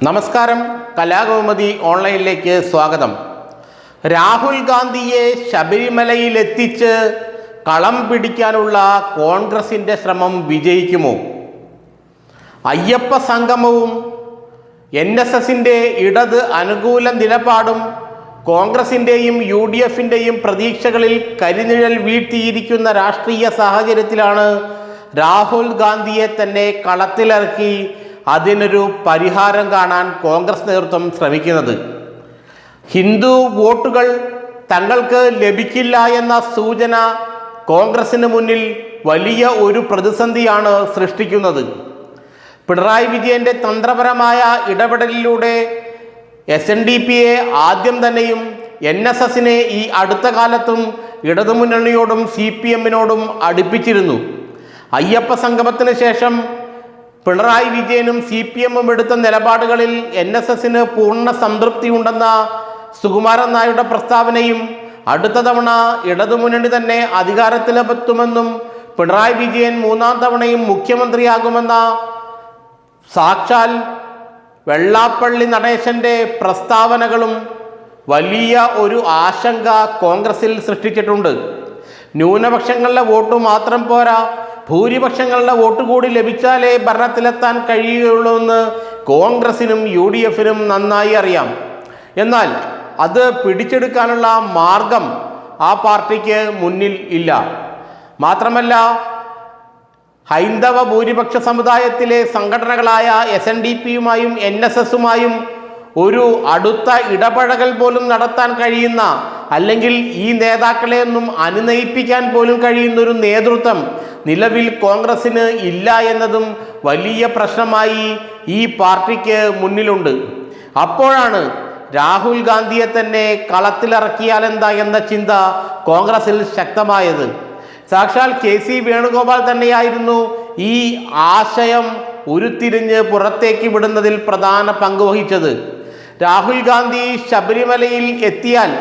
നമസ്കാരം, കലാകൗമുദി ഓൺലൈനിലേക്ക് സ്വാഗതം. രാഹുൽ ഗാന്ധിയെ ശബരിമലയിലെത്തിച്ച് കളം പിടിക്കാനുള്ള കോൺഗ്രസിൻ്റെ ശ്രമം വിജയിക്കുമോ? അയ്യപ്പ സംഗമവും NSSൻ്റെ ഇടത് അനുകൂല നിലപാടും കോൺഗ്രസിൻ്റെയും UDFൻ്റെയും പ്രതീക്ഷകളിൽ കരിനിഴൽ വീഴ്ത്തിയിരിക്കുന്ന രാഷ്ട്രീയ സാഹചര്യത്തിലാണ് രാഹുൽ ഗാന്ധിയെ തന്നെ കളത്തിലിറക്കി അതിനൊരു പരിഹാരം കാണാൻ കോൺഗ്രസ് നേതൃത്വം ശ്രമിക്കുന്നത്. ഹിന്ദു വോട്ടുകൾ തങ്ങൾക്ക് ലഭിക്കില്ല എന്ന സൂചന കോൺഗ്രസിന് മുന്നിൽ വലിയ ഒരു പ്രതിസന്ധിയാണ് സൃഷ്ടിക്കുന്നത്. പിണറായി വിജയൻ്റെ തന്ത്രപരമായ ഇടപെടലിലൂടെ SNDPയെ ആദ്യം തന്നെയും NSSനെ ഈ അടുത്ത കാലത്തും ഇടതുമുന്നണിയോടും CPMനോടും അടുപ്പിച്ചിരുന്നു. അയ്യപ്പ സംഗമത്തിന് ശേഷം പിണറായി വിജയനും CPMും എടുത്ത നിലപാടുകളിൽ NSSന് പൂർണ്ണ സംതൃപ്തിയുണ്ടെന്ന സുകുമാരൻ നായരുടെ പ്രസ്താവനയും അടുത്ത തവണ ഇടതുമുന്നണി തന്നെ അധികാരത്തിലെത്തുമെന്നും പിണറായി വിജയൻ മൂന്നാം തവണയും മുഖ്യമന്ത്രിയാകുമെന്ന സാക്ഷാൽ വെള്ളാപ്പള്ളി നടേശൻ്റെ പ്രസ്താവനകളും വലിയ ഒരു ആശങ്ക കോൺഗ്രസിൽ സൃഷ്ടിച്ചിട്ടുണ്ട്. ന്യൂനപക്ഷങ്ങളുടെ വോട്ട് മാത്രം പോരാ, ഭൂരിപക്ഷങ്ങളുടെ വോട്ട് കൂടി ലഭിച്ചാലേ ഭരണത്തിലെത്താൻ കഴിയുകയുള്ളൂ എന്ന് കോൺഗ്രസിനും UDFനും നന്നായി അറിയാം. എന്നാൽ അത് പിടിച്ചെടുക്കാനുള്ള മാർഗം ആ പാർട്ടിക്ക് മുന്നിൽ ഇല്ല. മാത്രമല്ല, ഹൈന്ദവ ഭൂരിപക്ഷ സമുദായത്തിലെ സംഘടനകളായ SNDPയുമായും NSSുമായും ഒരു അടുത്ത ഇടപഴകൽ പോലും നടത്താൻ കഴിയുന്ന, അല്ലെങ്കിൽ ഈ നേതാക്കളെ ഒന്നും അനുനയിപ്പിക്കാൻ പോലും കഴിയുന്ന ഒരു നേതൃത്വം നിലവിൽ കോൺഗ്രസിന് ഇല്ല എന്നതും വലിയ പ്രശ്നമായി ഈ പാർട്ടിക്ക് മുന്നിലുണ്ട്. അപ്പോഴാണ് രാഹുൽ ഗാന്ധിയെ തന്നെ കളത്തിലിറക്കിയാലെന്താ എന്ന ചിന്ത കോൺഗ്രസിൽ ശക്തമായത്. സാക്ഷാൽ KC വേണുഗോപാൽ തന്നെയായിരുന്നു ഈ ആശയം ഉരുത്തിരിഞ്ഞ് പുറത്തേക്ക് വിടുന്നതിൽ പ്രധാന പങ്ക് വഹിച്ചത്. രാഹുൽ ഗാന്ധി ശബരിമലയിൽ എത്തിയാൽ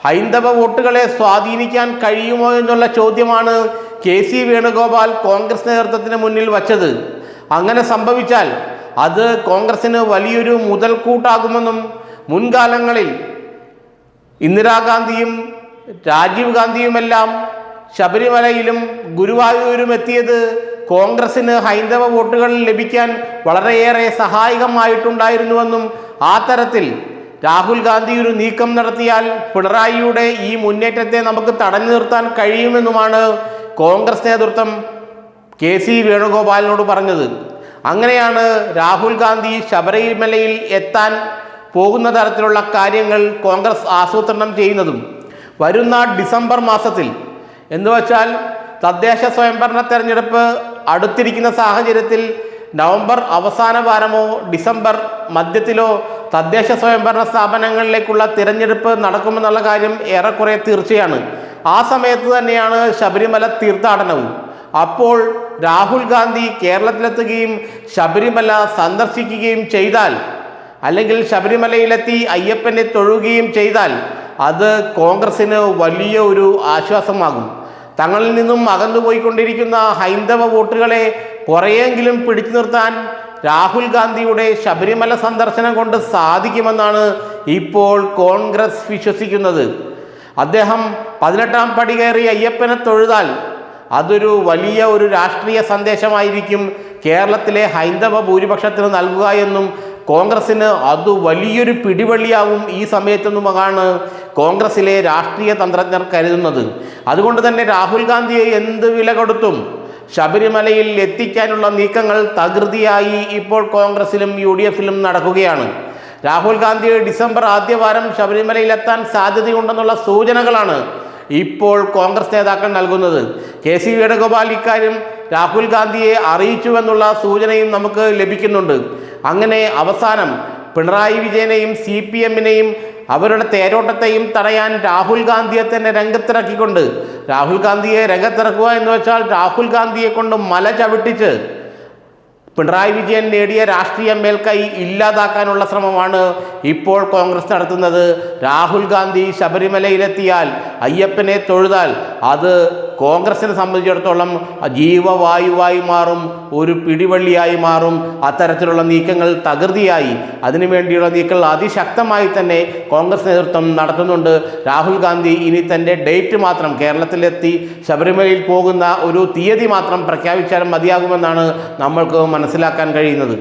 ഹൈന്ദവ വോട്ടുകളെ സ്വാധീനിക്കാൻ കഴിയുമോ എന്നുള്ള ചോദ്യമാണ് KC വേണുഗോപാൽ കോൺഗ്രസ് നേതൃത്വത്തിന് മുന്നിൽ വച്ചത്. അങ്ങനെ സംഭവിച്ചാൽ അത് കോൺഗ്രസിന് വലിയൊരു മുതൽക്കൂട്ടാകുമെന്നും മുൻകാലങ്ങളിൽ ഇന്ദിരാഗാന്ധിയും രാജീവ് ഗാന്ധിയുമെല്ലാം ശബരിമലയിലും ഗുരുവായൂരും എത്തിയത് കോൺഗ്രസിന് ഹൈന്ദവ വോട്ടുകൾ ലഭിക്കാൻ വളരെയേറെ സഹായകമായിട്ടുണ്ടായിരുന്നുവെന്നും ആ തരത്തിൽ രാഹുൽ ഗാന്ധി ഒരു നീക്കം നടത്തിയാൽ പിണറായിയുടെ ഈ മുന്നേറ്റത്തെ നമുക്ക് തടഞ്ഞു നിർത്താൻ കഴിയുമെന്നുമാണ് കോൺഗ്രസ് നേതൃത്വം KC വേണുഗോപാലിനോട് പറഞ്ഞത്. അങ്ങനെയാണ് രാഹുൽ ഗാന്ധി ശബരിമലയിൽ എത്താൻ പോകുന്ന തരത്തിലുള്ള കാര്യങ്ങൾ കോൺഗ്രസ് ആസൂത്രണം ചെയ്യുന്നതും. വരുന്ന ഡിസംബർ മാസത്തിൽ, എന്നുവച്ചാൽ തദ്ദേശ സ്വയംഭരണ തെരഞ്ഞെടുപ്പ് അടുത്തിരിക്കുന്ന സാഹചര്യത്തിൽ നവംബർ അവസാന വാരമോ ഡിസംബർ മധ്യത്തിലോ തദ്ദേശ സ്വയംഭരണ സ്ഥാപനങ്ങളിലേക്കുള്ള തിരഞ്ഞെടുപ്പ് നടക്കുമെന്നുള്ള കാര്യം ഏറെക്കുറെ തീർച്ചയാണ്. ആ സമയത്ത് തന്നെയാണ് ശബരിമല തീർത്ഥാടനവും. അപ്പോൾ രാഹുൽ ഗാന്ധി കേരളത്തിലെത്തുകയും ശബരിമല സന്ദർശിക്കുകയും ചെയ്താൽ, അല്ലെങ്കിൽ ശബരിമലയിലെത്തി അയ്യപ്പനെ തൊഴുകയും ചെയ്താൽ അത് കോൺഗ്രസിന് വലിയ ഒരു ആശ്വാസമാകും. തങ്ങളിൽ നിന്നും അകന്നുപോയിക്കൊണ്ടിരിക്കുന്ന ഹൈന്ദവ വോട്ടുകളെ കുറേയെങ്കിലും പിടിച്ചു നിർത്താൻ രാഹുൽ ഗാന്ധിയുടെ ശബരിമല സന്ദർശനം കൊണ്ട് സാധിക്കുമെന്നാണ് ഇപ്പോൾ കോൺഗ്രസ് വിശ്വസിക്കുന്നത്. അദ്ദേഹം 18ാം പടി കയറി അയ്യപ്പനെ തൊഴുതാൽ അതൊരു വലിയ ഒരു രാഷ്ട്രീയ സന്ദേശമായിരിക്കും കേരളത്തിലെ ഹൈന്ദവ ഭൂരിപക്ഷത്തിന് നൽകുക എന്നും കോൺഗ്രസിന് അത് വലിയൊരു പിടിവള്ളിയാവും ഈ സമയത്തെന്നുമാണ് കോൺഗ്രസിലെ രാഷ്ട്രീയ തന്ത്രജ്ഞർ കരുതുന്നത്. അതുകൊണ്ട് തന്നെ രാഹുൽ ഗാന്ധിയെ എന്ത് വില കൊടുത്തും ശബരിമലയിൽ എത്തിക്കാനുള്ള നീക്കങ്ങൾ തകൃതിയായി ഇപ്പോൾ കോൺഗ്രസിലും UDFിലും നടക്കുകയാണ്. രാഹുൽ ഗാന്ധി ഡിസംബർ ആദ്യവാരം ശബരിമലയിലെത്താൻ സാധ്യതയുണ്ടെന്നുള്ള സൂചനകളാണ് ഇപ്പോൾ കോൺഗ്രസ് നേതാക്കൾ നൽകുന്നത്. KC വേണുഗോപാൽ ഇക്കാര്യം രാഹുൽ ഗാന്ധിയെ അറിയിച്ചുവെന്നുള്ള സൂചനയും നമുക്ക് ലഭിക്കുന്നുണ്ട്. അങ്ങനെ അവസാനം പിണറായി വിജയനെയും CPMനെയും അവരുടെ തേരോട്ടത്തെയും തടയാൻ രാഹുൽ ഗാന്ധിയെ തന്നെ രംഗത്തിറക്കിക്കൊണ്ട്, രാഹുൽ ഗാന്ധിയെ രംഗത്തിറക്കുക എന്ന് വെച്ചാൽ രാഹുൽ ഗാന്ധിയെ കൊണ്ട് മല ചവിട്ടിച്ച് പിണറായി വിജയൻ നേടിയ രാഷ്ട്രീയ മേൽക്കൈ ഇല്ലാതാക്കാനുള്ള ശ്രമമാണ് ഇപ്പോൾ കോൺഗ്രസ് നടത്തുന്നത്. രാഹുൽ ഗാന്ധി ശബരിമലയിലെത്തിയാൽ, അയ്യപ്പനെ തൊഴുതാൽ അത് കോൺഗ്രസിനെ സംബന്ധിച്ചിടത്തോളം ജീവവായുവായി മാറും, ഒരു പിടിവള്ളിയായി മാറും. അത്തരത്തിലുള്ള നീക്കങ്ങൾ തകൃതിയായി അതിനുവേണ്ടിയുള്ള നീക്കങ്ങൾ അതിശക്തമായി തന്നെ കോൺഗ്രസ് നേതൃത്വം നടത്തുന്നുണ്ട്. രാഹുൽ ഗാന്ധി ഇനി തൻ്റെ ഡേറ്റ് മാത്രം, കേരളത്തിലെത്തി ശബരിമലയിൽ പോകുന്ന ഒരു തീയതി മാത്രം പ്രഖ്യാപിച്ചാലും മതിയാകുമെന്നാണ് നമ്മൾക്ക് മനസ്സിലാക്കാൻ കഴിയുന്നത്.